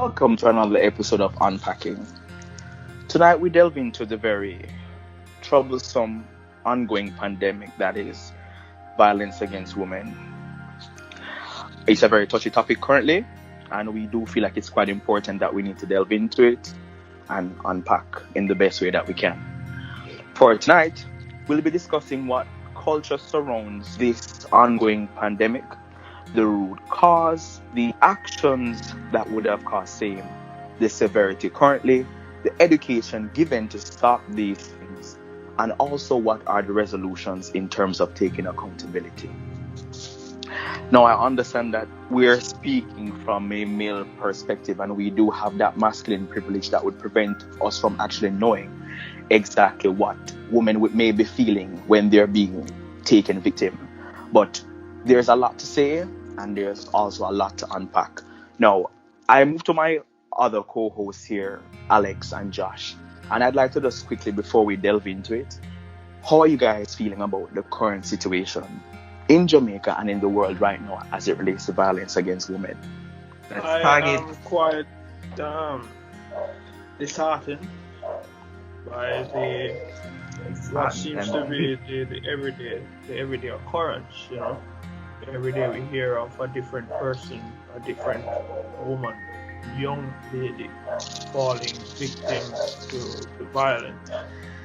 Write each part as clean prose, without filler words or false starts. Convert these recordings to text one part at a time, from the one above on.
Welcome to another episode of Unpacking. Tonight we delve into the very troublesome, ongoing pandemic that is violence against women. It's a very touchy topic currently, and we do feel like it's quite important that we need to delve into it and unpack in the best way that we can. For tonight, we'll be discussing what culture surrounds this ongoing pandemic, the root cause, the actions that would have caused same, the severity currently, the education given to stop these things, and also what are the resolutions in terms of taking accountability. Now, I understand that we are speaking from a male perspective, and we do have that masculine privilege that would prevent us from actually knowing exactly what women may be feeling when they're being taken victim. But there's a lot to say, and there's also a lot to unpack. Now, I move to my other co-hosts here, Alex and Josh, and I'd like to just quickly, before we delve into it, how are you guys feeling about the current situation in Jamaica and in the world right now as it relates to violence against women? I am quite disheartened by what seems to be the everyday occurrence. Every day we hear of a different person, a different woman, young lady falling victim to violence.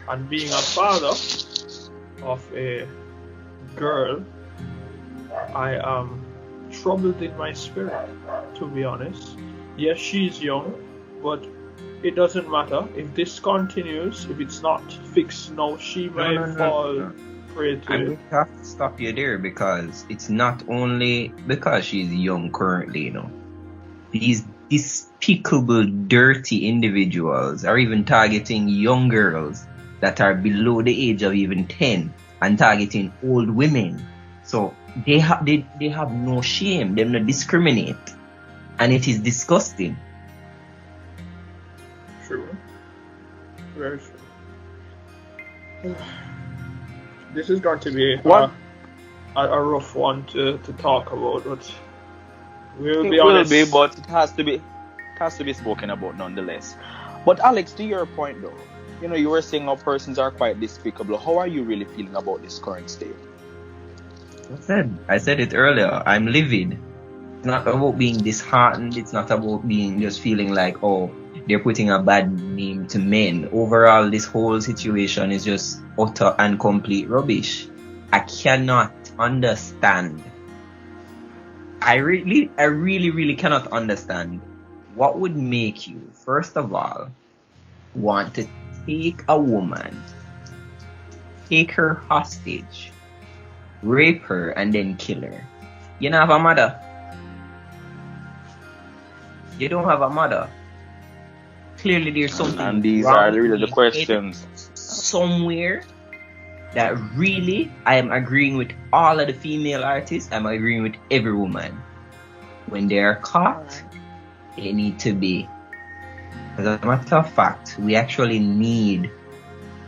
And being a father of a girl, I am troubled in my spirit, to be honest. Yes, she's young, but it doesn't matter. If this continues, if it's not fixed now, she may fall prey to I'm going to have to stop you there, because it's not only because she's young currently, These despicable, dirty individuals are even targeting young girls that are below the age of even 10 and targeting old women. So they have no shame. They don't discriminate, and it is disgusting. True. Very true. This is going to be a rough one to talk about, but we'll be honest. It will be, but it has to be spoken about nonetheless. But Alex, to your point though, you were saying how persons are quite despicable. How are you really feeling about this current state? I said it earlier. I'm livid. It's not about being disheartened. It's not about being just feeling like, they're putting a bad name to men. Overall, this whole situation is just utter and complete rubbish. I cannot understand. I really cannot understand what would make you, first of all, want to take a woman, take her hostage, rape her, and then kill her. You don't have a mother. You don't have a mother. Clearly there's something and these wrong are really the questions somewhere that really I am agreeing with all of the female artists. I'm agreeing with every woman. When they are caught, they need to be. As a matter of fact, we actually need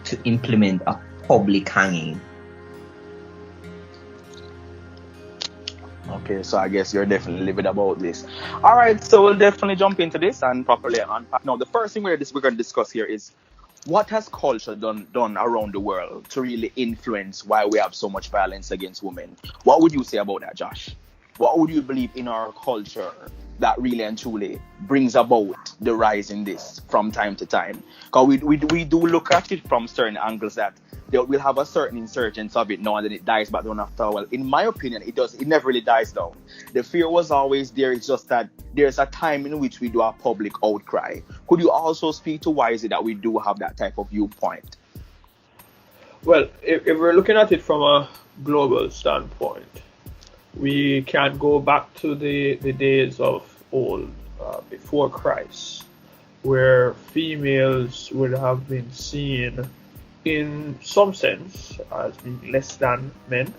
to implement a public hanging. Okay, so I guess you're definitely livid about this. All right, so we'll definitely jump into this and properly unpack. Now, the first thing we're going to discuss here is what has culture done around the world to really influence why we have so much violence against women? What would you say about that, Josh? What would you believe in our culture that really and truly brings about the rise in this from time to time? Because we do look at it from certain angles that we'll have a certain insurgence of it now and then it dies back down after a while. In my opinion, it never really dies down. The fear was always there. It's just that there's a time in which we do a public outcry. Could you also speak to why is it that we do have that type of viewpoint? Well, if we're looking at it from a global standpoint, we can go back to the days of old, before Christ, where females would have been seen in some sense as being less than men,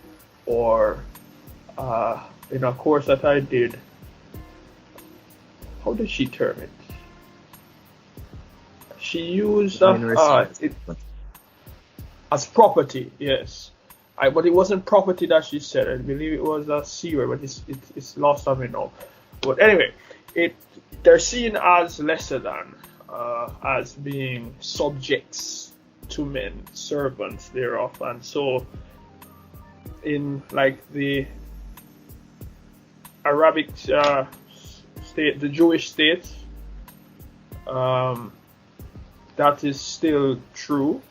or in a course that I did, how did she term it? She used it as property, yes. But it wasn't property that she said. I believe it was a C word, but it's lost on me now. But anyway, they're seen as lesser than, as being subjects to men, servants thereof. And so in like the Arabic state, the Jewish state, that is still true.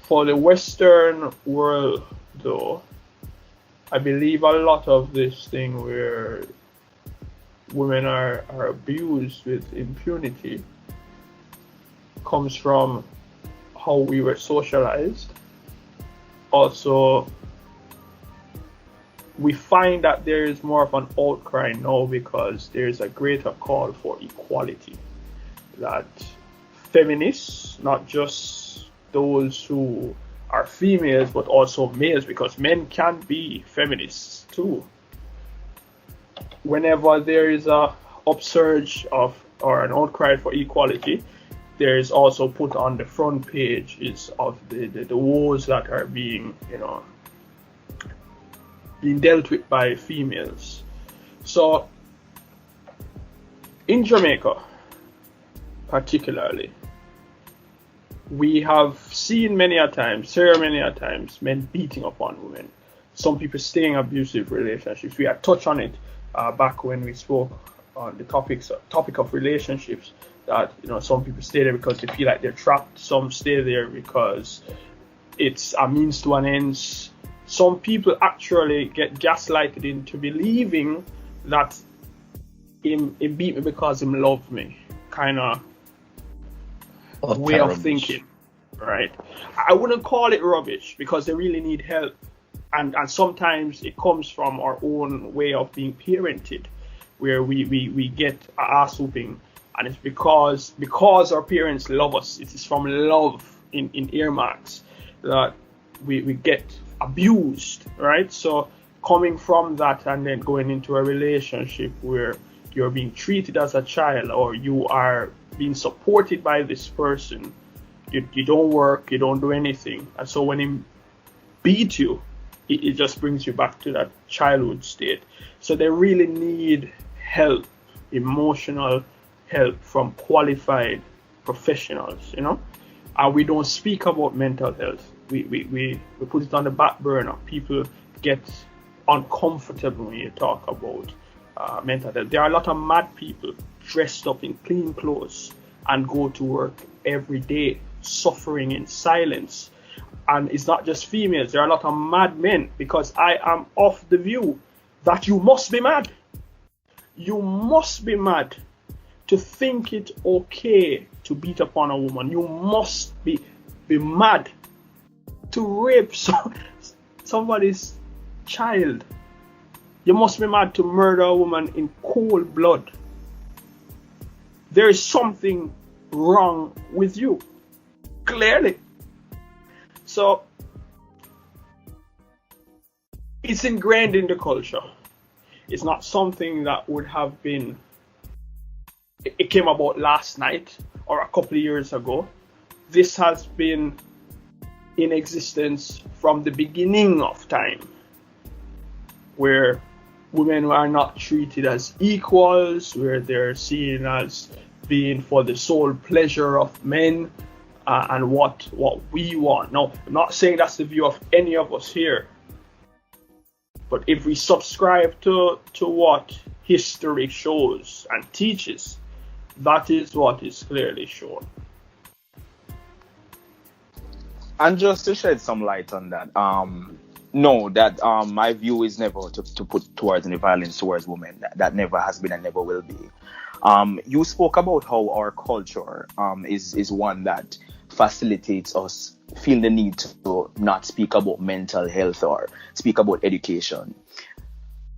For the Western world, though, I believe a lot of this thing where women are abused with impunity comes from how we were socialized. Also, we find that there is more of an outcry now because there is a greater call for equality. That feminists, not just those who are females, but also males, because men can be feminists too. Whenever there is a upsurge of or an outcry for equality, there is also put on the front page is of the woes that are being dealt with by females. So in Jamaica particularly, we have seen many a times men beating upon women, some people staying in abusive relationships. We had touched on it back when we spoke on the topic of relationships, that some people stay there because they feel like they're trapped, some stay there because it's a means to an end. Some people actually get gaslighted into believing that he beat me because he loved me, kind of way of thinking, right? I wouldn't call it rubbish because they really need help, and sometimes it comes from our own way of being parented, where we get a ass whooping, and it's because our parents love us. It is from love in earmarks that we get abused, right? So coming from that and then going into a relationship where you're being treated as a child, or you are being supported by this person, you don't work, you don't do anything, and so when he beat you, it just brings you back to that childhood state. So they really need help, emotional help from qualified professionals, and we don't speak about mental health. We put it on the back burner. People get uncomfortable when you talk about mental health. There are a lot of mad people dressed up in clean clothes and go to work every day suffering in silence. And it's not just females. There are a lot of mad men, because I am of the view that you must be mad. You must be mad to think it okay to beat upon a woman. You must be mad to rape somebody's child. You must be mad to murder a woman in cold blood. There is something wrong with you, clearly. So it's ingrained in the culture. It's not something that would have been, it came about last night or a couple of years ago. This has been in existence from the beginning of time, where women are not treated as equals, where they're seen as being for the sole pleasure of men, and what we want. Now, I'm not saying that's the view of any of us here, but if we subscribe to what history shows and teaches, that is what is clearly shown. And just to shed some light on that, my view is never to put towards any violence towards women. That never has been and never will be. You spoke about how our culture is one that facilitates us feel the need to not speak about mental health or speak about education.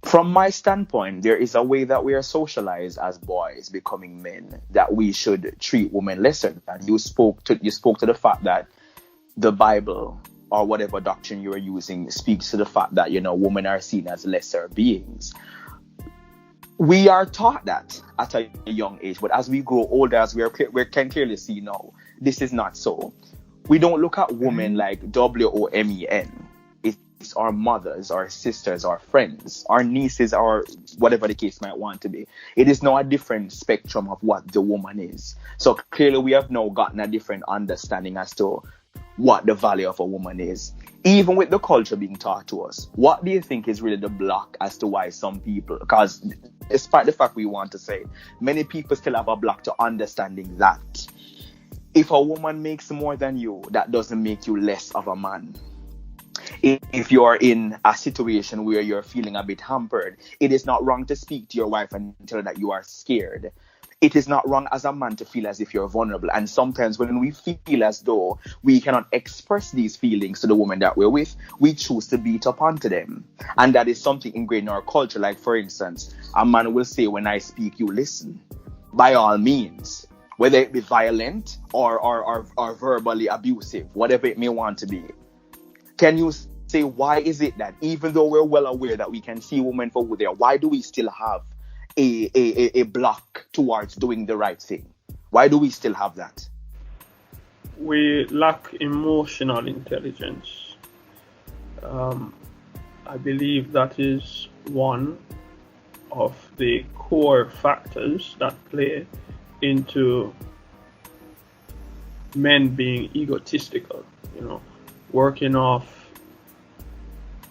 From my standpoint, there is a way that we are socialized as boys becoming men, that we should treat women lesser than. You spoke to the fact that the Bible or whatever doctrine you are using speaks to the fact that women are seen as lesser beings. We are taught that at a young age, but as we grow older, as we can clearly see now, this is not so. We don't look at women like women. It's our mothers, our sisters, our friends, our nieces, or whatever the case might want to be. It is now a different spectrum of what the woman is. So clearly we have now gotten a different understanding as to what the value of a woman is. Even with the culture being taught to us, what do you think is really the block as to why some people, because despite the fact we want to say, many people still have a block to understanding that if a woman makes more than you, that doesn't make you less of a man. If you're in a situation where you're feeling a bit hampered, it is not wrong to speak to your wife and tell her that you are scared. It is not wrong as a man to feel as if you're vulnerable. And sometimes when we feel as though we cannot express these feelings to the woman that we're with, we choose to beat up onto them. And that is something ingrained in our culture. Like, for instance, a man will say, when I speak, you listen. By all means, whether it be violent or verbally abusive, whatever it may want to be. Can you say, why is it that even though we're well aware that we can see women for who they are, why do we still have a block towards doing the right thing? Why do we still have that? We lack emotional intelligence. I believe that is one of the core factors that play into men being egotistical, working off,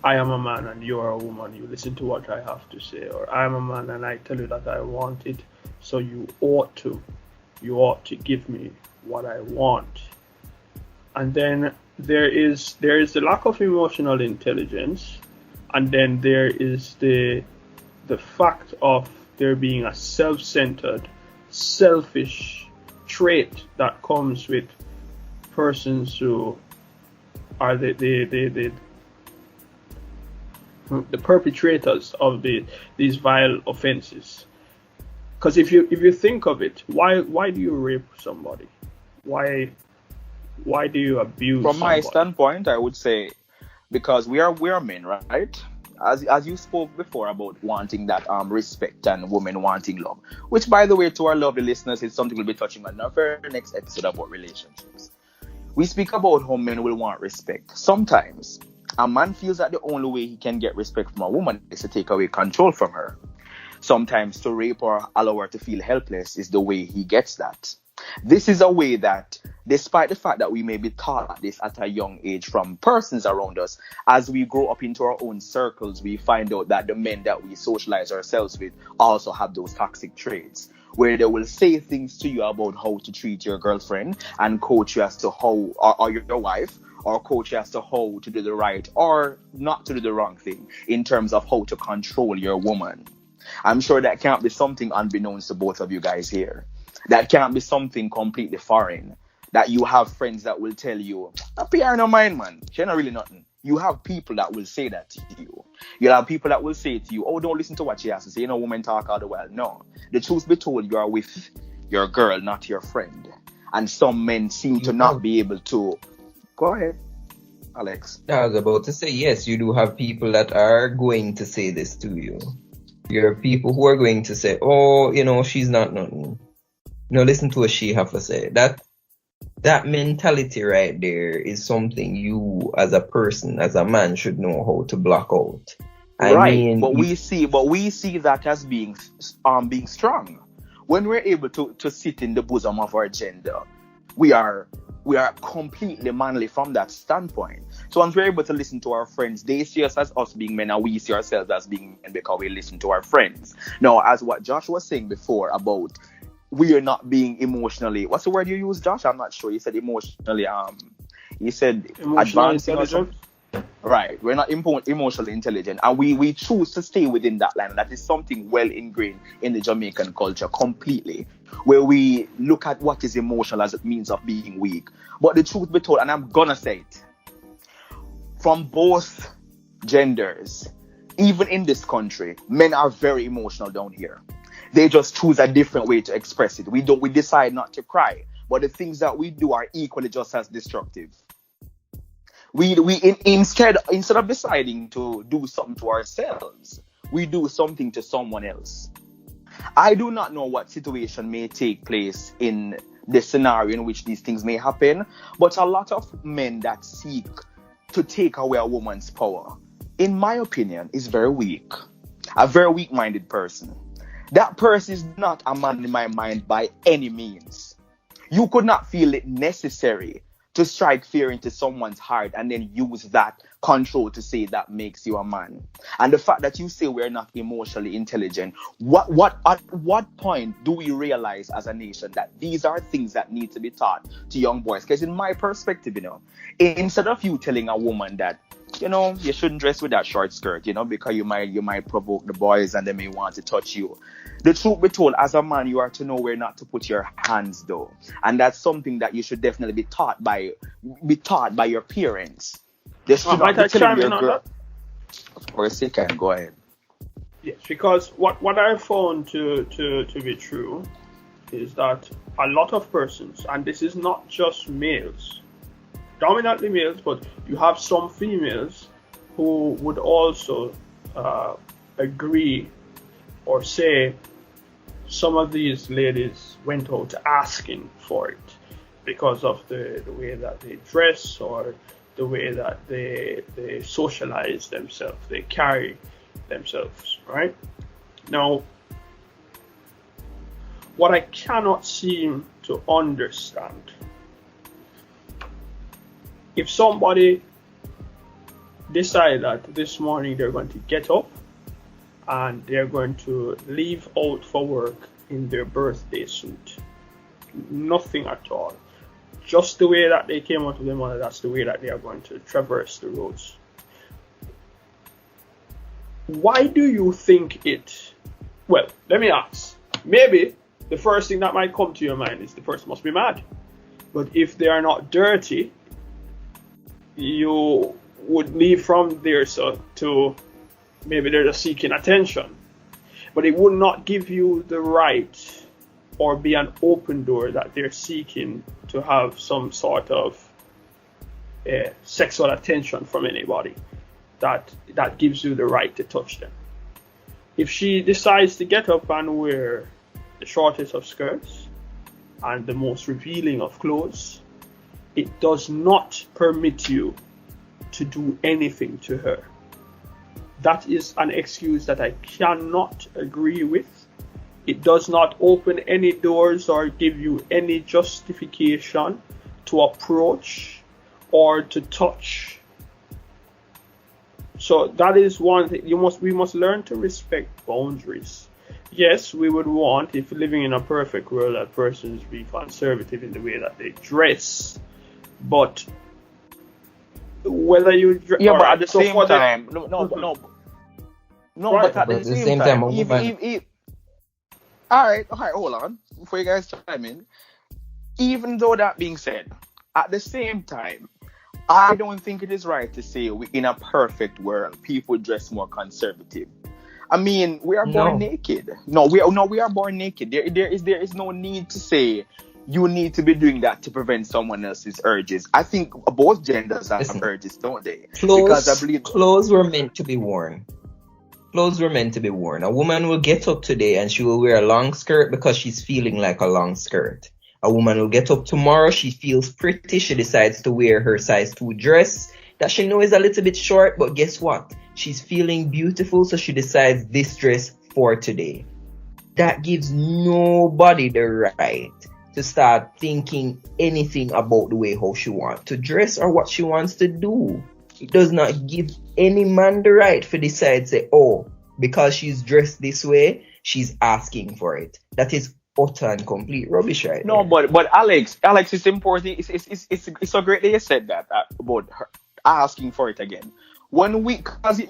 I am a man and you are a woman, you listen to what I have to say, or I am a man and I tell you that I want it, so you ought to give me what I want. And then there is the lack of emotional intelligence, and then there is the fact of there being a self-centered, selfish trait that comes with persons who are the perpetrators of these vile offenses. Because if you think of it, why do you rape somebody? Why do you abuse From somebody? my standpoint, I would say because we are men, right? As you spoke before about wanting that respect and women wanting love, which, by the way, to our lovely listeners, is something we'll be touching on in our very next episode about relationships. We speak about how men will want respect. Sometimes a man feels that the only way he can get respect from a woman is to take away control from her. Sometimes to rape or allow her to feel helpless is the way he gets that. This is a way that, despite the fact that we may be taught this at a young age from persons around us, as we grow up into our own circles, we find out that the men that we socialize ourselves with also have those toxic traits, where they will say things to you about how to treat your girlfriend and coach you as to how, or your wife, or coach you as to how to do the right or not to do the wrong thing in terms of how to control your woman. I'm sure that can't be something unbeknownst to both of you guys here. That can't be something completely foreign. That you have friends that will tell you, PR no mind, man. She not really nothing. You have people that will say that to you. You'll have people that will say to you, oh, don't listen to what she has to say. Women talk all the while. No. The truth be told, you are with your girl, not your friend. And some men seem to not be able to. Go ahead, Alex. I was about to say, yes, you do have people that are going to say this to you. There are people who are going to say, oh, she's not nothing. Listen to what she have to say. That mentality right there is something you, as a person, as a man, should know how to block out. We see that as being strong. When we're able to sit in the bosom of our gender, we are completely manly from that standpoint. So once we're able to listen to our friends, they see us as us being men, and we see ourselves as being men because we listen to our friends. Now, as what Josh was saying before about we are not being emotionally, what's the word you use, Josh? I'm not sure. You said emotionally, you said advancing or something. Right. We're not emotionally intelligent, and we choose to stay within that line. That is something well ingrained in the Jamaican culture completely, where we look at what is emotional as a means of being weak. But the truth be told, and I'm gonna say it, from both genders, even in this country, men are very emotional down here. They just choose a different way to express it. We decide not to cry, but the things that we do are equally just as destructive. Instead of deciding to do something to ourselves, we do something to someone else. I do not know what situation may take place in the scenario in which these things may happen, but a lot of men that seek to take away a woman's power, in my opinion, is very weak. A very weak-minded person. That person is not a man in my mind by any means. You could not feel it necessary to strike fear into someone's heart and then use that control to say that makes you a man. And the fact that you say we're not emotionally intelligent, at what point do we realize as a nation that these are things that need to be taught to young boys? Because in my perspective, instead of you telling a woman that, you shouldn't dress with that short skirt, because you might provoke the boys and they may want to touch you. The truth be told, as a man, you are to know where not to put your hands, though, and that's something that you should definitely be taught by your parents. They should not be telling your girl. Of course, you can go ahead. Yes, because what I found to be true is that a lot of persons, and this is not just males, dominantly males, but you have some females who would also agree or say some of these ladies went out asking for it because of the way that they dress or the way that they socialize themselves, they carry themselves, right? Now, what I cannot seem to understand, if somebody decide that this morning they're going to get up and they're going to leave out for work in their birthday suit, nothing at all, just the way that they came out of their mother, that's the way that they are going to traverse the roads. Why do you think it? Well, let me ask. Maybe the first thing that might come to your mind is the person must be mad. But if they are not dirty, you would leave from there to maybe they're just seeking attention. But it would not give you the right or be an open door that they're seeking to have some sort of sexual attention from anybody that gives you the right to touch them. If she decides to get up and wear the shortest of skirts and the most revealing of clothes, it does not permit you to do anything to her. That is an excuse that I cannot agree with. It does not open any doors or give you any justification to approach or to touch. So that is one thing. We must learn to respect boundaries. Yes, we would want, if living in a perfect world, that persons be conservative in the way that they dress. But whether you dress, but at the same time, but at the same time, all right, hold on, before you guys chime in. Even though that being said, at the same time, I don't think it is right to say in a perfect world, people dress more conservative. I mean, we are born naked. We are born naked. There is no need to say you need to be doing that to prevent someone else's urges. I think both genders have urges, don't they? Because I believe clothes were meant to be worn. Clothes were meant to be worn. A woman will get up today and she will wear a long skirt because she's feeling like a long skirt. A woman will get up tomorrow, she feels pretty, she decides to wear her size 2 dress that she knows is a little bit short, but guess what? She's feeling beautiful, so she decides this dress for today. That gives nobody the right to start thinking anything about the way how she wants to dress or what she wants to do. It does not give any man the right to decide, say, because she's dressed this way, she's asking for it. That is utter and complete rubbish, right? No, there. but Alex, it's important. It's so great that you said that about her asking for it again. When we, because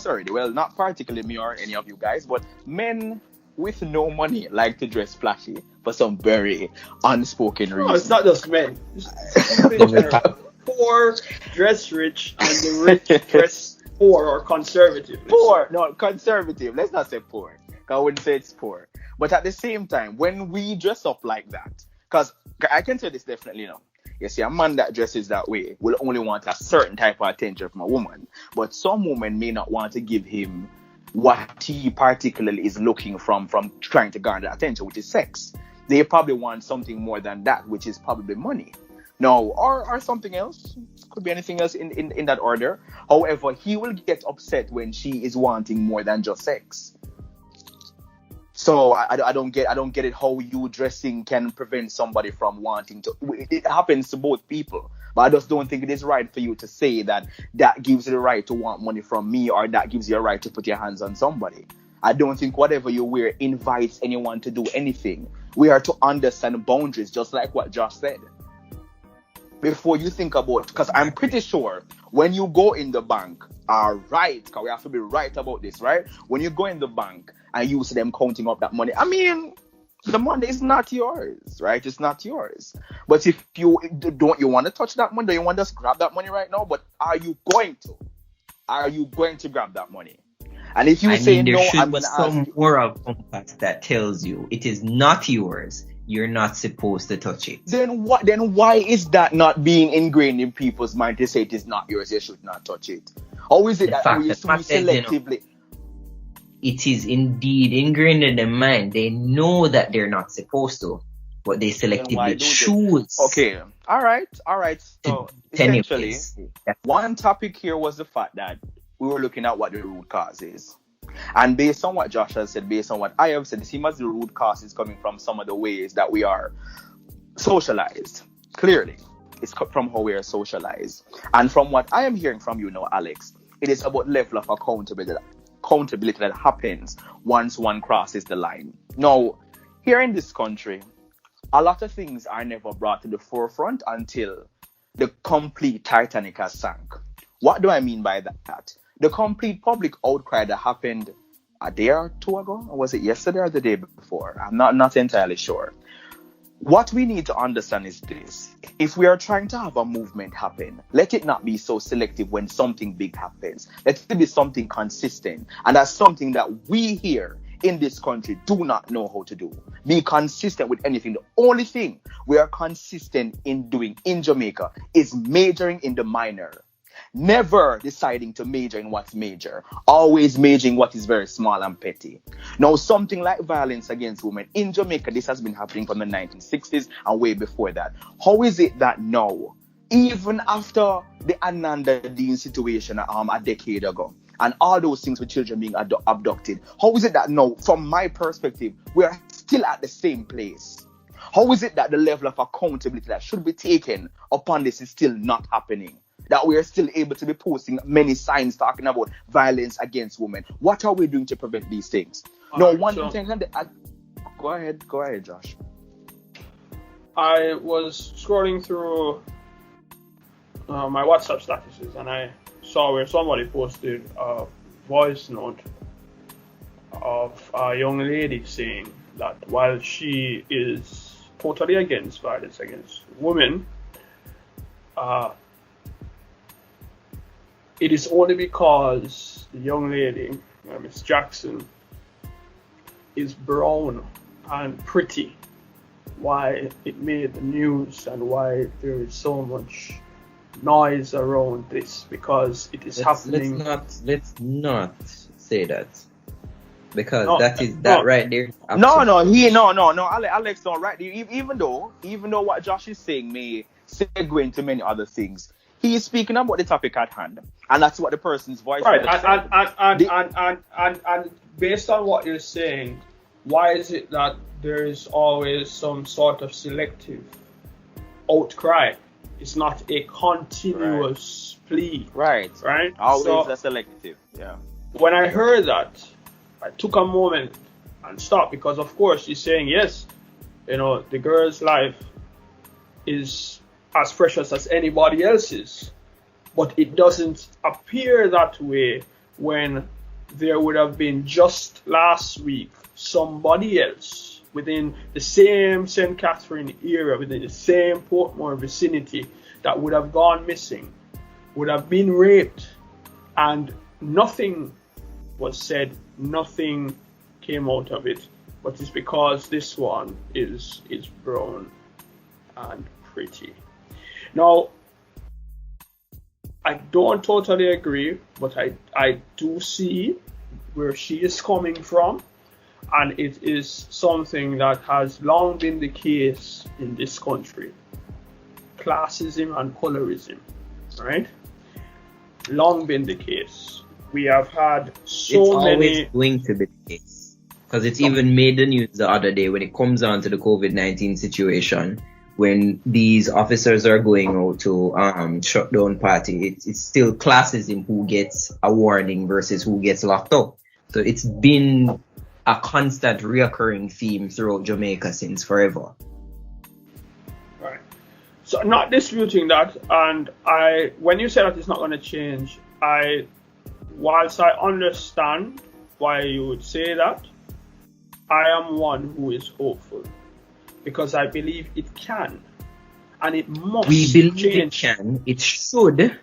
sorry, well, not particularly me or any of you guys, but men with no money like to dress flashy for some very unspoken reason. No, it's not just men. Poor dress rich, and the rich dress poor or conservative. Conservative. Let's not say poor. I wouldn't say it's poor. But at the same time, when we dress up like that, because I can say this definitely now. You see, a man that dresses that way will only want a certain type of attention from a woman. But some women may not want to give him what he particularly is looking from trying to garner attention, which is sex. They probably want something more than that, which is probably money. No, or something else. Could be anything else in that order. However, he will get upset when she is wanting more than just sex. So I don't get it how you dressing can prevent somebody from wanting to. It happens to both people, but I just don't think it is right for you to say that that gives you the right to want money from me, or that gives you a right to put your hands on somebody. I don't think whatever you wear invites anyone to do anything. We are to understand boundaries, just like what Josh said. Before you think about, because I'm pretty sure when you go in the bank, right, because we have to be right about this, right? When you go in the bank and you see them counting up that money, I mean, the money is not yours, right? It's not yours. But if you don't, you want to touch that money, do you want to just grab that money right now? But are you going to? Are you going to grab that money? And if you say there no, should I'm be going to ask some you. moral compass that tells you it is not yours. You're not supposed to touch it. Then what? Then why is that not being ingrained in people's mind to say it is not yours? You should not touch it. Or is it The that fact we that matter is, selectively? it is indeed ingrained in their mind. They know that they're not supposed to, but they Then why selectively do they? choose Okay. All right. to So essentially, anyways. one topic here was the fact that we were looking at what the root cause is. And based on what Josh has said, based on what I have said, it seems as the root cause is coming from some of the ways that we are socialized. Clearly, it's from how we are socialized. And from what I am hearing from you now, Alex, it is about level of accountability that happens once one crosses the line. Now, here in this country, a lot of things are never brought to the forefront until the complete Titanic has sunk. What do I mean by that? The complete public outcry that happened a day or two ago, or was it yesterday or the day before? I'm not entirely sure. What we need to understand is this. If we are trying to have a movement happen, let it not be so selective when something big happens. Let it be something consistent. And that's something that we here in this country do not know how to do. Be consistent with anything. The only thing we are consistent in doing in Jamaica is majoring in the minor. Never deciding to major in what's major. Always majoring what is very small and petty. Now, something like violence against women in Jamaica, this has been happening from the 1960s and way before that. How is it that now, even after the Ananda Dean situation a decade ago, and all those things with children being abducted, how is it that now, from my perspective, we are still at the same place? How is it that the level of accountability that should be taken upon this is still not happening? That we are still able to be posting many signs talking about violence against women. What are we doing to prevent these things? No, one thing. Go ahead, Josh. I was scrolling through my WhatsApp statuses and I saw where somebody posted a voice note of a young lady saying that while she is totally against violence against women, it is only because the young lady, Miss Jackson, is brown and pretty why it made the news and why there is so much noise around this, because it is happening. Let's not say that, because No, that right there. No, Alex, no, right there. Even though what Josh is saying may segue into many other things, he is speaking about the topic at hand, and that's what the person's voice. Right, and based on what you're saying, why is it that there is always some sort of selective outcry? It's not a continuous plea. Right. Always a selective. Yeah. When I heard that, I took a moment and stopped, because of course he's saying yes, the girl's life is as precious as anybody else's, but it doesn't appear that way when there would have been just last week somebody else within the same St. Catherine area, within the same Portmore vicinity, that would have gone missing, would have been raped, and nothing was said, nothing came out of it. But it's because this one is brown and pretty. Now, I don't totally agree, but I do see where she is coming from, and it is something that has long been the case in this country. classism and colorism, right? Long been the case. We have had so many. It's always going to be the case. Because it's even made the news the other day when it comes on to the COVID-19 situation. When these officers are going out to shut down party, it's still classism who gets a warning versus who gets locked up. So it's been a constant reoccurring theme throughout Jamaica since forever. Right. So not disputing that, and when you say that it's not going to change, whilst I understand why you would say that, I am one who is hopeful because I believe it can, and it must. We believe change. it can. It should.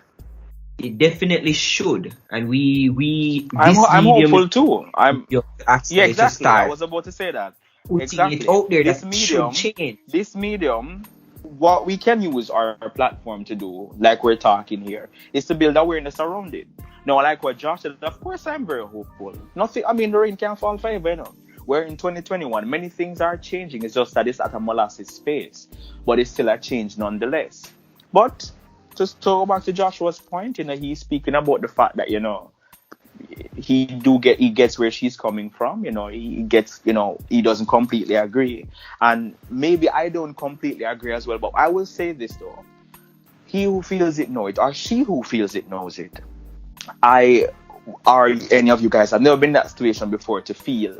It definitely should, and we. I'm hopeful too. Yeah, exactly. I was about to say that. Exactly. It out there this that medium, should change. This medium, what we can use our platform to do, like we're talking here, is to build awareness around it. Now, like what Josh said, of course I'm very hopeful. Nothing. I mean, the rain can't fall forever, you know. We're in 2021. Many things are changing. It's just that it's at a molasses phase, but it's still a change nonetheless. But just to go back to Joshua's point, you know, he's speaking about the fact that, you know, he gets where she's coming from, you know, he gets, you know, he doesn't completely agree. And maybe I don't completely agree as well, but I will say this though. He who feels it knows it, or she who feels it knows it. Any of you guys have never been in that situation before to feel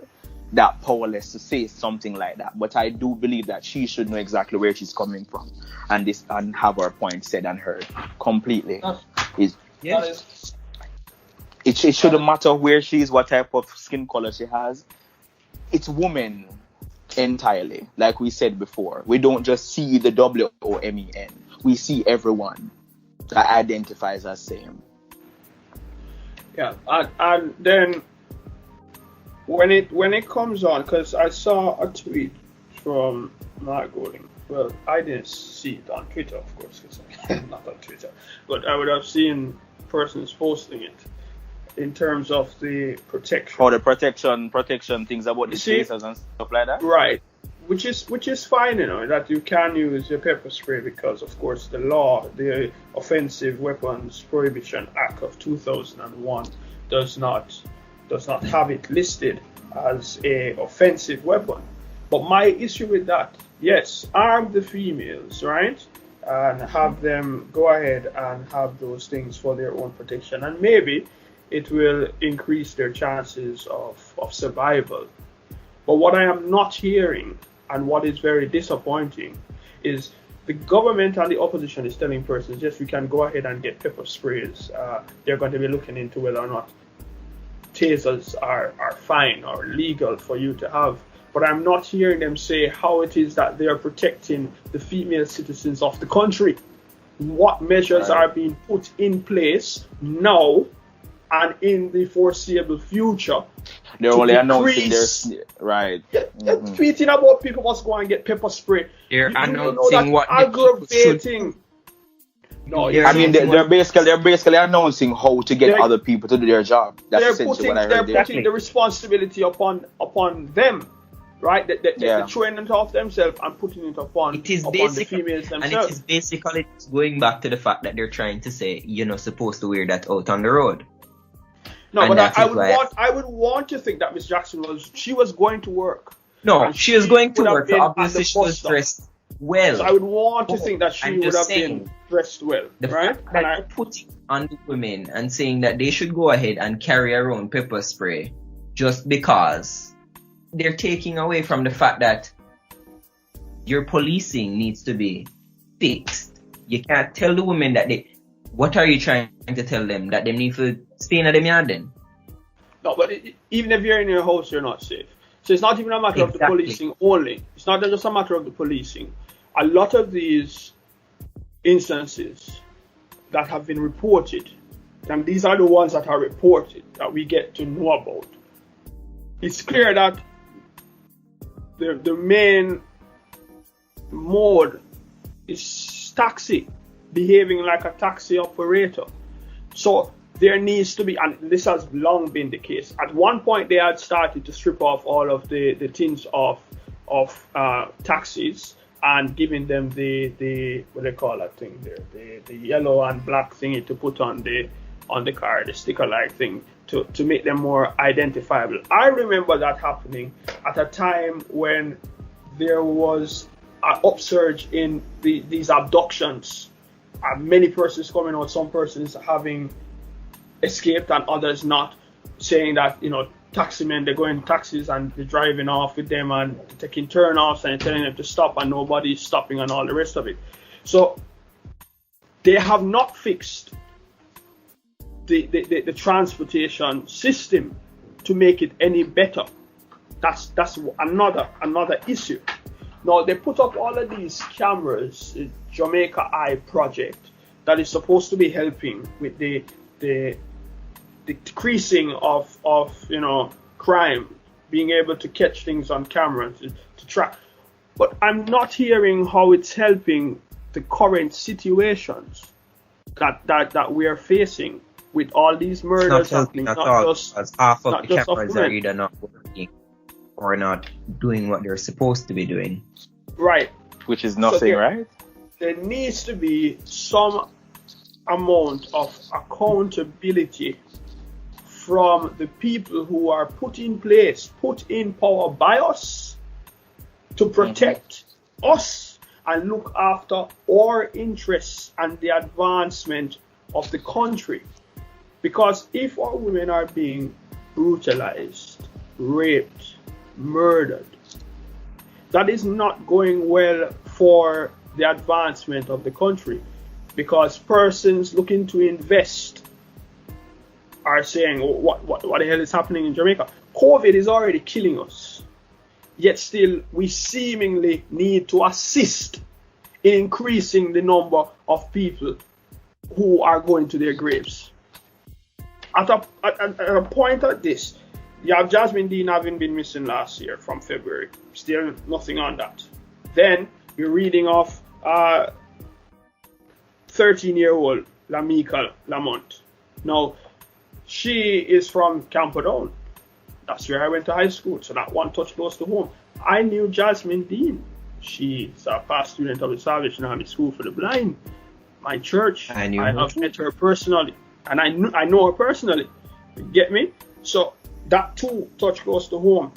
that powerless to say something like that, but I do believe that she should know exactly where she's coming from and have her point said and heard completely. It shouldn't matter where she is, what type of skin color she has. It's women entirely, like we said before. We don't just see the WOMEN. We see everyone that identifies as same. Yeah, and then when it comes on, because I saw a tweet from Mark Golding. Well, I didn't see it on Twitter, of course, because I'm not on Twitter. But I would have seen persons posting it in terms of the protection. Oh, the protection things about the chasers and stuff like that? Right. Which is fine, you know, that you can use your pepper spray because, of course, the law, the Offensive Weapons Prohibition Act of 2001 does not have it listed as a offensive weapon. But my issue with that, yes, arm the females, right? And have them go ahead and have those things for their own protection. And maybe it will increase their chances of survival. But what I am not hearing, and what is very disappointing, is the government and the opposition is telling persons, yes, we can go ahead and get pepper sprays. They're going to be looking into whether or not tasers are fine or legal for you to have. But I'm not hearing them say how it is that they are protecting the female citizens of the country. What measures are being put in place now and in the foreseeable future? They're only announcing their right. Tweeting about people must go and get pepper spray. They're announcing what aggravating. No, I mean they're basically announcing how to get other people to do their job. That's essentially what I heard. They're putting the responsibility upon them, right? They're throwing it off themselves and putting it upon the females themselves. And it is basically going back to the fact that they're trying to say you're not supposed to wear that out on the road. No, and but I would want to think that Miss Jackson was going to work. No, she was going to work. Obviously, she was dressed well. So I would want to think that she would have been dressed well, right? And I put it on the women and saying that they should go ahead and carry around pepper spray just because they're taking away from the fact that your policing needs to be fixed. You can't tell the women that what are you trying to tell them? That they need to stay in them yard then? No, but even if you're in your house, you're not safe. So it's not even a matter of the policing only. It's not just a matter of the policing. A lot of these instances that have been reported, and these are the ones that are reported that we get to know about, it's clear that the main mode is taxi, behaving like a taxi operator. So there needs to be, and this has long been the case. At one point, they had started to strip off all of the tins of taxis and giving them the what they call that thing there, the yellow and black thingy to put on the car, the sticker like thing to make them more identifiable. I remember that happening at a time when there was an upsurge in these abductions. Many persons coming out, some persons having escaped and others not, saying that, taxi men, they're going taxis and they're driving off with them and taking turn-offs and telling them to stop and nobody's stopping and all the rest of it. So they have not fixed the transportation system to make it any better. That's another issue. Now they put up all of these cameras, the Jamaica Eye project, that is supposed to be helping with the decreasing of crime, being able to catch things on camera to track. But I'm not hearing how it's helping the current situations that we are facing with all these murders happening. Not just half of the cameras are either not working or not doing what they're supposed to be doing. Right. Which is nothing, right? There needs to be some amount of accountability from the people who are put in power by us to protect us and look after our interests and the advancement of the country. Because if our women are being brutalized, raped, murdered, that is not going well for the advancement of the country, because persons looking to invest are saying, what the hell is happening in Jamaica? COVID is already killing us, yet still we seemingly need to assist in increasing the number of people who are going to their graves. At a point like this, you have Jasmine Dean having been missing last year from February. Still nothing on that. Then you're reading of 13-year-old Lamika Lamont. Now, she is from Camperdown. That's where I went to high school, so that one touch close to home. I knew Jasmine Dean. She's a past student of the Salvation Army School for the Blind. My church, I have met her personally. And I know her personally. You get me? So that too touch close to home.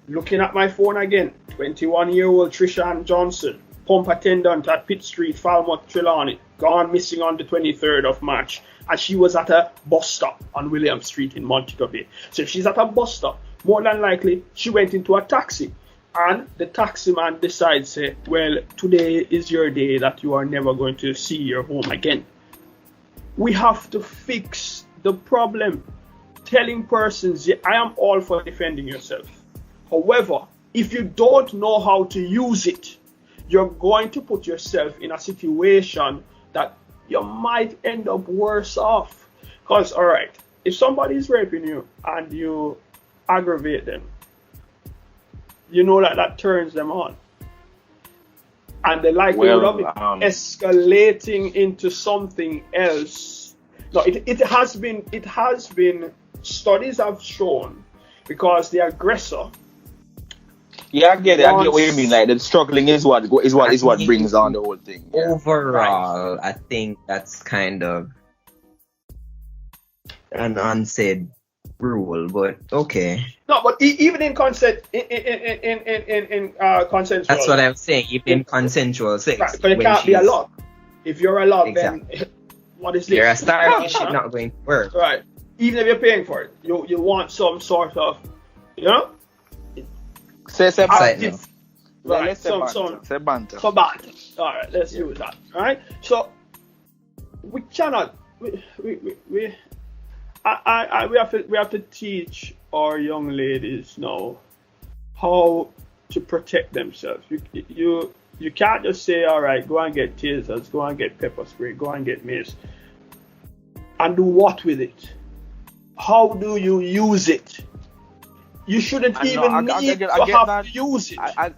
Looking at my phone again, 21-year-old Trishan Johnson, pump attendant at Pitt Street, Falmouth, Trelawney, gone missing on the 23rd of March. And she was at a bus stop on William Street in Montego Bay. So if she's at a bus stop, more than likely she went into a taxi. And the taxi man decides, say, well, today is your day that you are never going to see your home again. We have to fix the problem. Telling persons, I am all for defending yourself. However, if you don't know how to use it, you're going to put yourself in a situation that you might end up worse off. Because, all right, if somebody is raping you and you aggravate them, you know that turns them on. And the likelihood of it escalating into something else. No, it has been studies have shown, because the aggressor. Yeah, I get it. I get what you mean. Like the struggling is what brings on the whole thing. Yeah. Overall, right. I think that's kind of an unsaid rule, but okay. No, but even in consent, in consensual. That's what I'm saying. Even in consensual sex, right? But it can't be a lot. If you're a lot, exactly. Then what is this? You're a star. You should not going to work. Right. Even if you're paying for it, you want some sort of, Say right. Let's say banter. So banter. All right. Let's use that. All right. So we cannot. We have to teach our young ladies now how to protect themselves. You can't just say, all right, go and get tasers, go and get pepper spray, go and get mace, and do what with it? How do you use it? You shouldn't even need to have to use it. I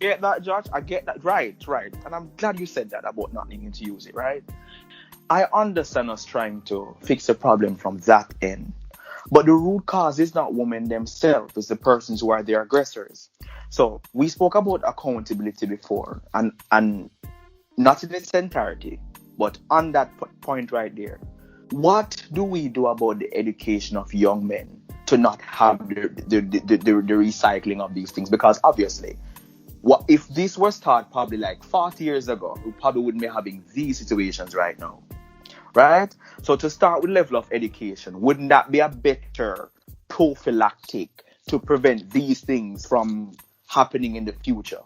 get that, Josh. I get that. Right. And I'm glad you said that about not needing to use it, right? I understand us trying to fix the problem from that end. But the root cause is not women themselves, it's the persons who are the aggressors. So we spoke about accountability before, and not in its entirety, but on that point right there. What do we do about the education of young men to not have the recycling of these things? Because obviously, what if this was started probably like 40 years ago, we probably wouldn't be having these situations right now. Right? So to start with level of education, wouldn't that be a better prophylactic to prevent these things from happening in the future?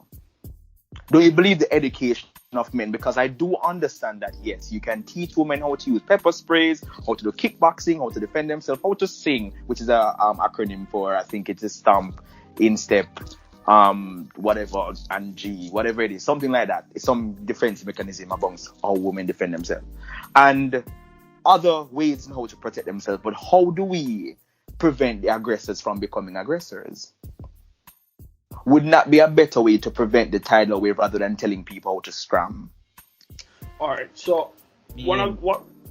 Do you believe the education of men? Because I do understand that, yes, you can teach women how to use pepper sprays, how to do kickboxing, how to defend themselves, how to sing, which is a acronym for, I think it's a stamp, instep, whatever, and G, whatever it is, something like that. It's some defense mechanism amongst how women defend themselves. And other ways in how to protect themselves. But how do we prevent the aggressors from becoming aggressors? Would not be a better way to prevent the tidal wave rather than telling people how to scram? All right. So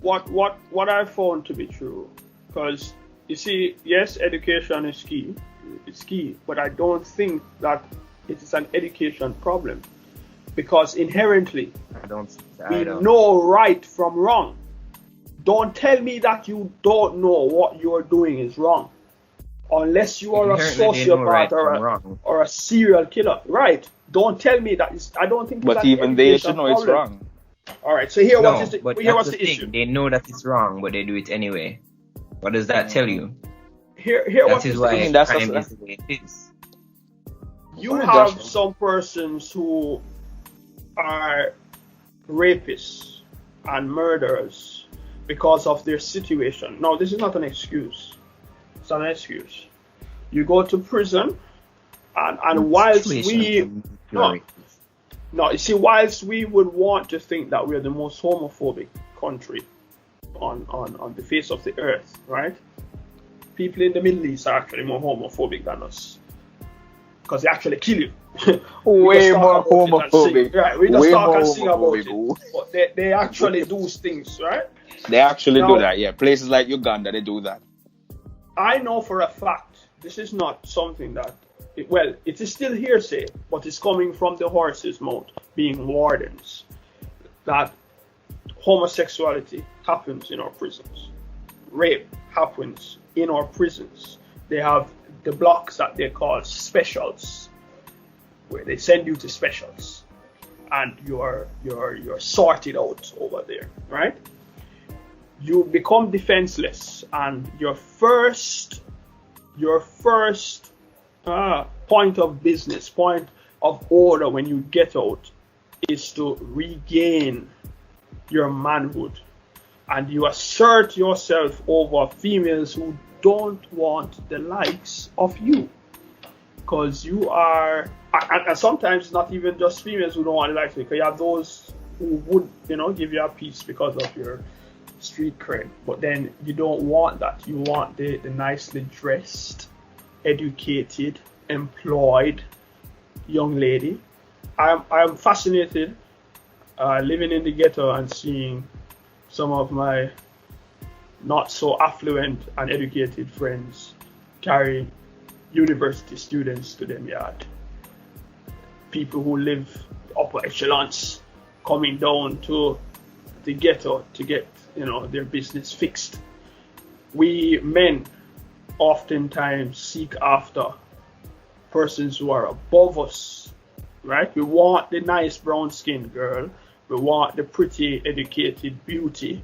what I found to be true, because you see, yes, education is key. It's key, but I don't think that it is an education problem, because inherently we know right from wrong. Don't tell me that you don't know what you're doing is wrong. Unless you are a sociopath or a serial killer. Right. Don't tell me that. I don't think it's But even they should know it's wrong. All right. So what's the issue. They know that it's wrong, but they do it anyway. What does that tell you? That is why crime is the way it is. You have some persons who are rapists and murderers because of their situation. Now, this is not an excuse. It's not an excuse. You go to prison, and whilst we whilst we would want to think that we're the most homophobic country on the face of the earth, right? People in the Middle East are actually more homophobic than us, because they actually kill you. Way more homophobic. Right, we just talk and sing about it. But they actually do things, right? They actually do that, yeah. Places like Uganda, they do that. I know for a fact, this is not something that, it is still hearsay, but it's coming from the horse's mouth, being wardens, that homosexuality happens in our prisons. Rape happens in our prisons. They have the blocks that they call specials, where they send you to specials, and you're sorted out over there, right? You become defenseless, and your first point of business, point of order when you get out is to regain your manhood, and you assert yourself over females who don't want the likes of you, because you are, and sometimes it's not even just females who don't want the likes of you, because you have those who would, give you a piece because of your street cred, but then you don't want that. You want the nicely dressed, educated, employed young lady. I'm fascinated living in the ghetto and seeing some of my not so affluent and educated friends carry university students to them yard. People who live upper echelons coming down to the ghetto to get their business fixed. We men oftentimes seek after persons who are above us, right? We want the nice brown skinned girl, we want the pretty educated beauty,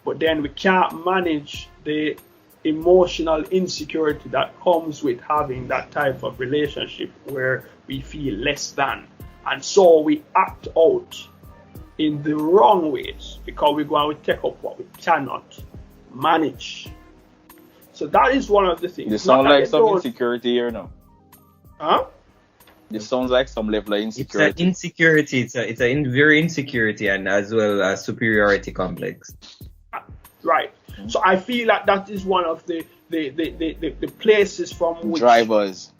but then we can't manage the emotional insecurity that comes with having that type of relationship where we feel less than, and so we act out in the wrong ways because we go and we take up what we cannot manage. So that is one of the things. This sounds like some insecurity here now. Huh? This sounds like some level of insecurity. It's an insecurity. It's a very insecurity, and as well as superiority complex. Right. So I feel like that is one of the places from which drivers.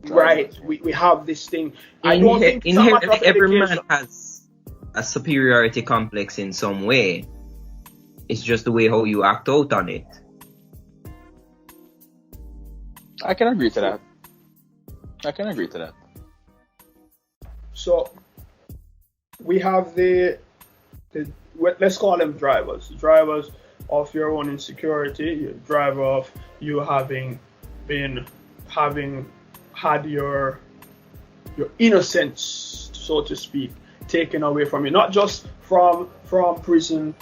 Right. We have this thing. I don't think every man has a superiority complex in some way. It's just the way how you act out on it. I can agree to that. I can agree to that. So we have the let's call them drivers of your own insecurity, your driver of you having had your innocence, so to speak, taken away from you, not just from prison.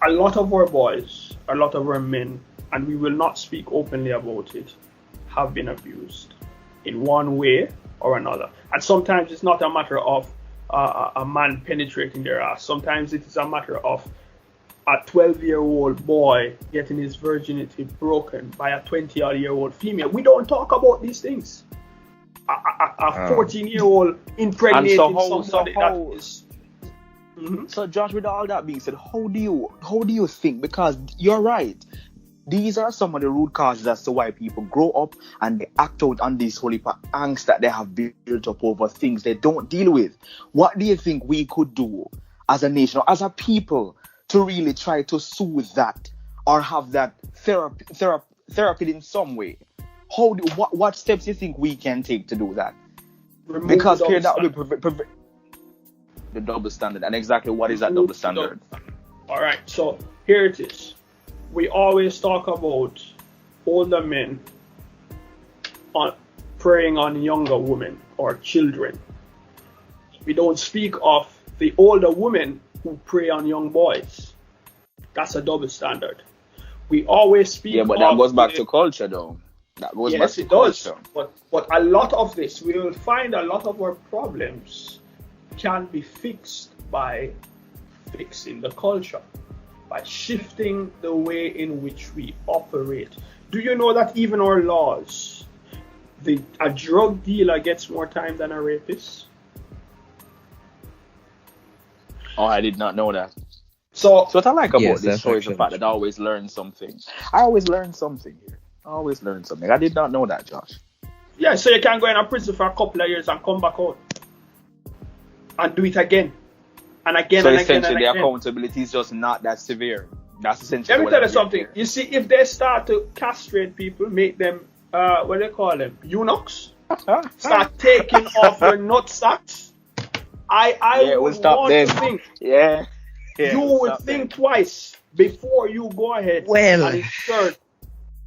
A lot of our boys, a lot of our men, and we will not speak openly about it, have been abused in one way or another. And sometimes it's not a matter of a man penetrating their ass. Sometimes it is a matter of a 12-year-old boy getting his virginity broken by a 20-year-old female. We don't talk about these things. A 14-year-old impregnating somebody that is... Mm-hmm. So Josh, with all that being said, how do you think? Because you're right. These are some of the root causes as to why people grow up and they act out on this whole heap of angst that they have built up over things they don't deal with. What do you think we could do as a nation or as a people to really try to soothe that or have that therapy in some way? What steps do you think we can take to do that? Because here that will the double standard. And exactly what is that double standard? All right, so here it is. We always talk about older men preying on younger women or children. We don't speak of the older women who prey on young boys. That's a double standard. We always speak. Yeah, but that goes back to culture, though. That goes back to culture. But a lot of this, we will find a lot of our problems can be fixed by fixing the culture, by shifting the way in which we operate. Do you know that even our laws, a drug dealer gets more time than a rapist? Oh, I did not know that. So what I like about this show is the fact that I always learn something. I always learn something here. I did not know that, Josh. Yeah, so you can go in a prison for a couple of years and come back out and do it again. And again, so and essentially again, and the again. accountability is just not that severe. That's essentially. Let me tell you something. You see, if they start to castrate people, make them what do they call them, eunuchs, start taking off your nutsacks, I would want to think. Yeah. You would think twice before you go ahead and insert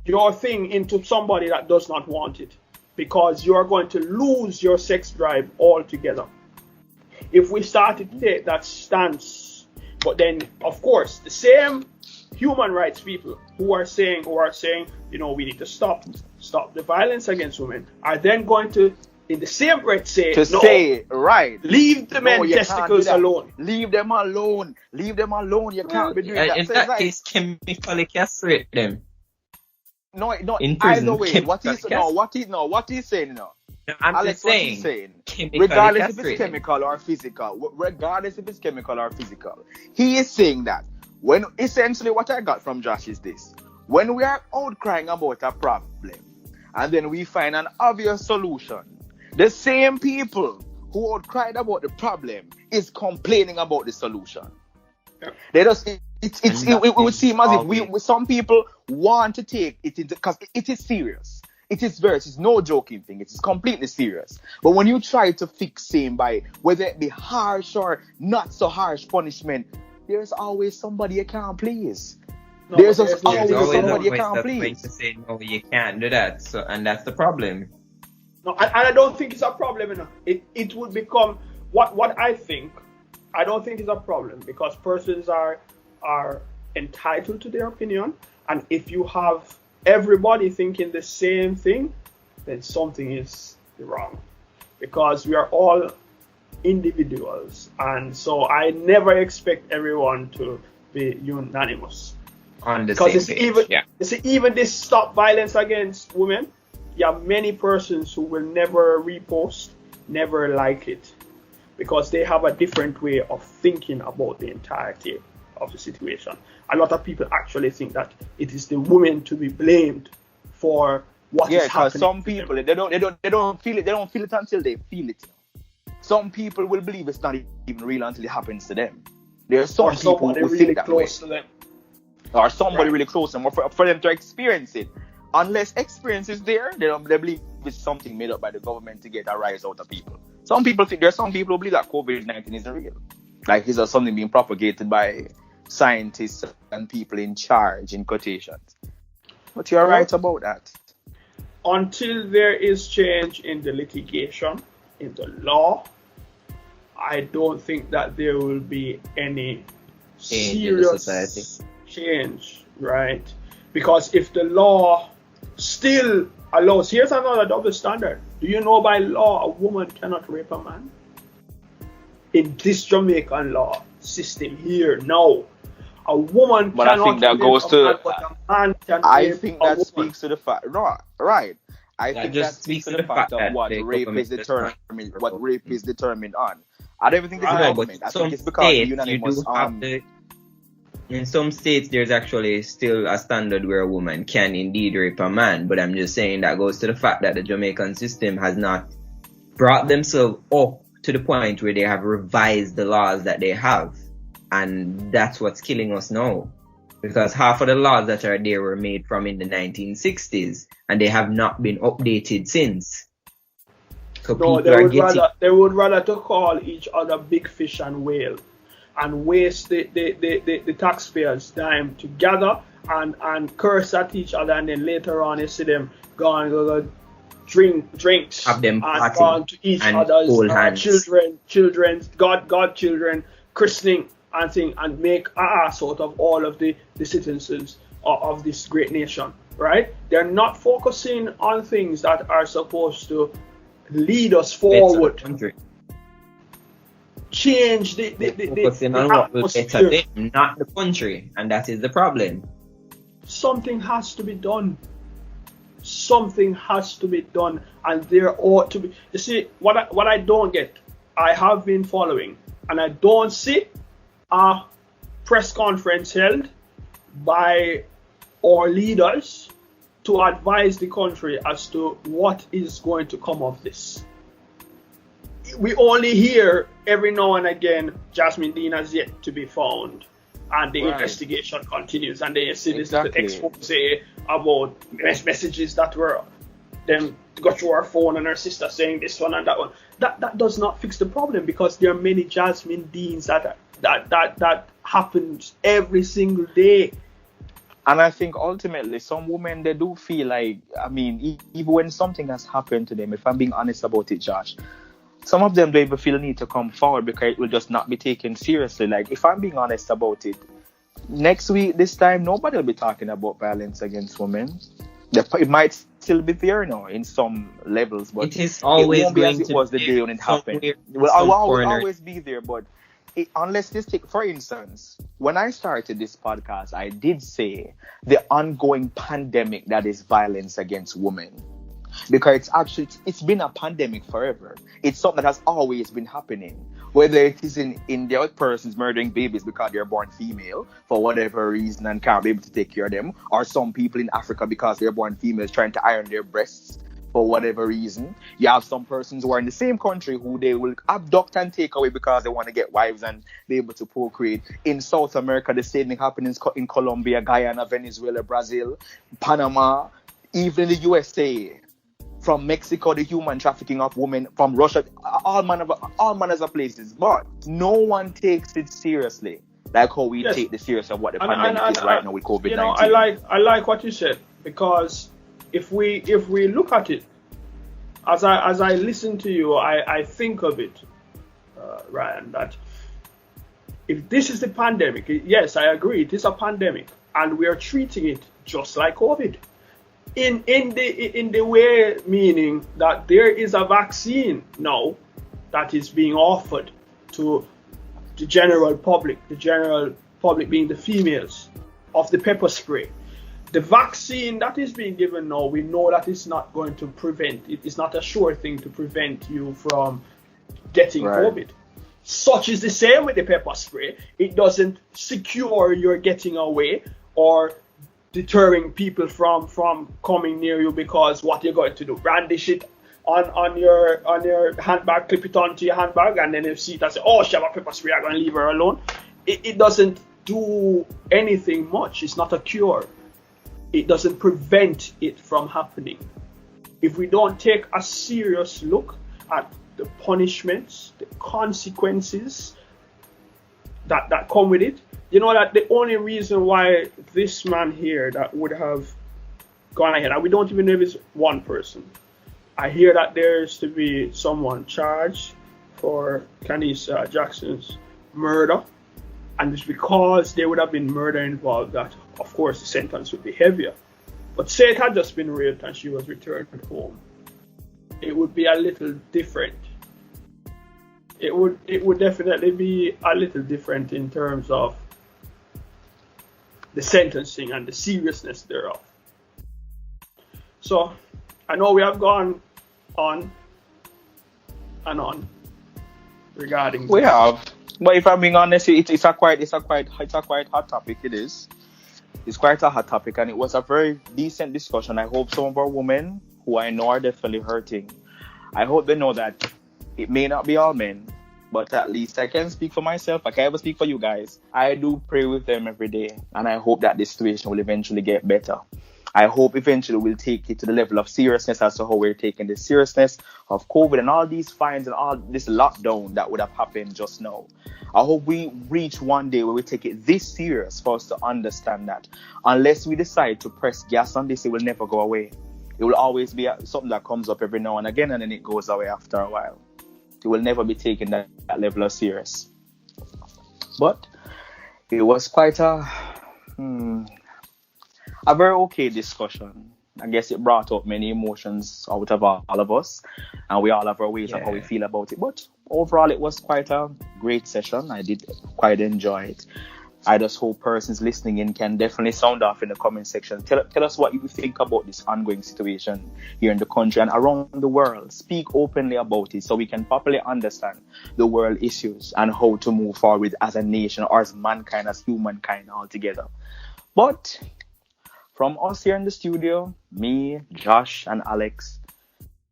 your thing into somebody that does not want it, because you are going to lose your sex drive altogether. If we started to take that stance, but then of course the same human rights people who are saying, we need to stop the violence against women, are then going to, in the same breath, leave the men testicles alone. Leave them alone. You can't be doing that. In that case, chemically castrate them. No. In prison, either way, what he's saying now. I'm Alex, just saying, regardless if it's chemical or physical, he is saying that when essentially what I got from Josh is this: when we are out crying about a problem and then we find an obvious solution, the same people who out cried about the problem is complaining about the solution. Yeah. They just it would seem as if some people want to take it into, because it is serious. It is no joking thing. It is completely serious. But when you try to fix same by whether it be harsh or not so harsh punishment, there's always somebody you can't please. There's always somebody you can't please. To say, no, you can't do that. So, and that's the problem. No, I don't think it's a problem. You know. It would become what I think. I don't think it's a problem, because persons are entitled to their opinion, and if you have everybody thinking the same thing, then something is wrong, because we are all individuals, and so I never expect everyone to be unanimous on the same page. You see, even this stop violence against women, you have many persons who will never repost, never like it, because they have a different way of thinking about the entirety of the situation. A lot of people actually think that it is the women to be blamed for what is happening. Because some people they don't feel it. They don't feel it until they feel it. Some people will believe it's not even real until it happens to them. There are some people who really think that close way. to them, or somebody really close to them, or for them to experience it unless experience is there, they believe it's something made up by the government to get a rise out of people. Some people think there's some people who believe that COVID-19 isn't real. Like it's just something being propagated by scientists and people in charge, in quotations. But you're right about that. Until there is change in the litigation, in the law, I don't think that there will be any serious change, right? Because if the law still allows, here's another double standard. Do you know by law a woman cannot rape a man? In this Jamaican law system here, no. A woman but cannot I think that goes to. man, but a man can I rape think a that woman. speaks to the fact. Right. I That think just that speaks to the fact of what rape is determined. What rape is determined on. I don't even think it's the government. I think it's because the unanimous. In some states, there's actually still a standard where a woman can indeed rape a man, but I'm just saying that goes to the fact that the Jamaican system has not brought themselves up to the point where they have revised the laws that they have. And that's what's killing us now. Because half of the laws that are there were made from in the 1960s, and they have not been updated since. So no, they would rather to call each other big fish and whale, and waste the taxpayers' time to gather and curse at each other, and then later on you see them go and go drinks, have them and go on to each other's children's godchildren christening and thing, and make an ass out of all of the citizens of this great nation, right? They're not focusing on things that are supposed to lead us forward. Change the atmosphere. Not the country, and that is the problem. Something has to be done. Something has to be done, and there ought to be. You see, what I don't get, I have been following, and I don't see a press conference held by our leaders to advise the country as to what is going to come of this. We only hear every now and again Jasmine Dean has yet to be found, and the investigation continues, and then you see this expose about messages that were them got through her phone and her sister saying this one and that one. That does not fix the problem, because there are many Jasmine Deans that happens every single day. And I think ultimately some women, they do feel like, I mean, even when something has happened to them, if I'm being honest about it, Josh, some of them don't even feel the need to come forward because it will just not be taken seriously. Like, if I'm being honest about it, next week, this time, nobody will be talking about violence against women. It might still be there now in some levels, but it is always it won't be going as it was the day when it happened. It will always be there, but unless this take, for instance, when I started this podcast, I did say the ongoing pandemic that is violence against women. Because it's been a pandemic forever. It's something that has always been happening. Whether it is in India, persons murdering babies because they're born female for whatever reason and can't be able to take care of them, or some people in Africa because they're born females trying to iron their breasts for whatever reason. You have some persons who are in the same country who they will abduct and take away because they want to get wives and be able to procreate. In South America, the same thing happens in Colombia, Guyana, Venezuela, Brazil, Panama, even in the USA. From Mexico, the human trafficking of women, from Russia, all manners of places. But no one takes it seriously, like how we take the serious of what the pandemic is right now with COVID-19. You know, I like what you said, because if we look at it, as I listen to you, I think of it, Ryan, that if this is the pandemic, yes, I agree, it is a pandemic, and we are treating it just like COVID. In the way, meaning that there is a vaccine now that is being offered to the general public being the females, of the pepper spray. The vaccine that is being given now, we know that it's not going to prevent, it is not a sure thing to prevent you from getting COVID. Such is the same with the pepper spray. It doesn't secure your getting away or deterring people from coming near you, because what you're going to do, brandish it on your handbag, clip it onto your handbag, and then you see it and say, oh, she have a pepper spray, I'm going to leave her alone. It doesn't do anything much. It's not a cure. it doesn't prevent it from happening. If we don't take a serious look at the punishments, the consequences that come with it, you know that the only reason why this man here that would have gone ahead, and we don't even know if it's one person. I hear that there's to be someone charged for Kanisa Jackson's murder, and it's because there would have been murder involved that, of course, the sentence would be heavier. But say it had just been raped and she was returned home, it would be a little different. It would definitely be a little different in terms of the sentencing and the seriousness thereof. So I know we have gone on and on regarding. We have, but if I'm being honest, it's a quite hot topic. It is. It's quite a hot topic, and it was a very decent discussion. I hope some of our women, who I know are definitely hurting, I hope they know that it may not be all men, but at least I can speak for myself. I can ever speak for you guys. I do pray with them every day, and I hope that this situation will eventually get better. I hope eventually we'll take it to the level of seriousness as to how we're taking the seriousness of COVID and all these fines and all this lockdown that would have happened just now. I hope we reach one day where we take it this serious for us to understand that unless we decide to press gas on this, it will never go away. It will always be something that comes up every now and again, and then it goes away after a while. It will never be taken that level of serious. But it was quite a very okay discussion. I guess it brought up many emotions out of all of us, and we all have our ways of how we feel about it. But overall, it was quite a great session. I did quite enjoy it. I just hope persons listening in can definitely sound off in the comment section. Tell us what you think about this ongoing situation here in the country and around the world. Speak openly about it so we can properly understand the world issues and how to move forward as a nation or as mankind, as humankind altogether. But from us here in the studio, me, Josh, and Alex,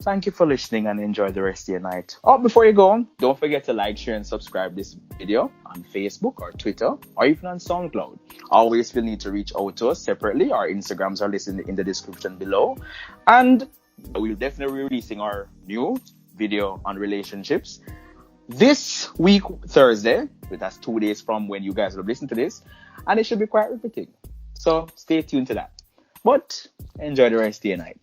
thank you for listening and enjoy the rest of your night. Oh, before you go, don't forget to like, share, and subscribe this video on Facebook or Twitter or even on SoundCloud. Always feel need to reach out to us separately. Our Instagrams are listed in the description below. And we'll definitely be releasing our new video on relationships this week, Thursday. That's 2 days from when you guys will listen to this. And it should be quite riveting. So stay tuned to that. But enjoy the rest of your night.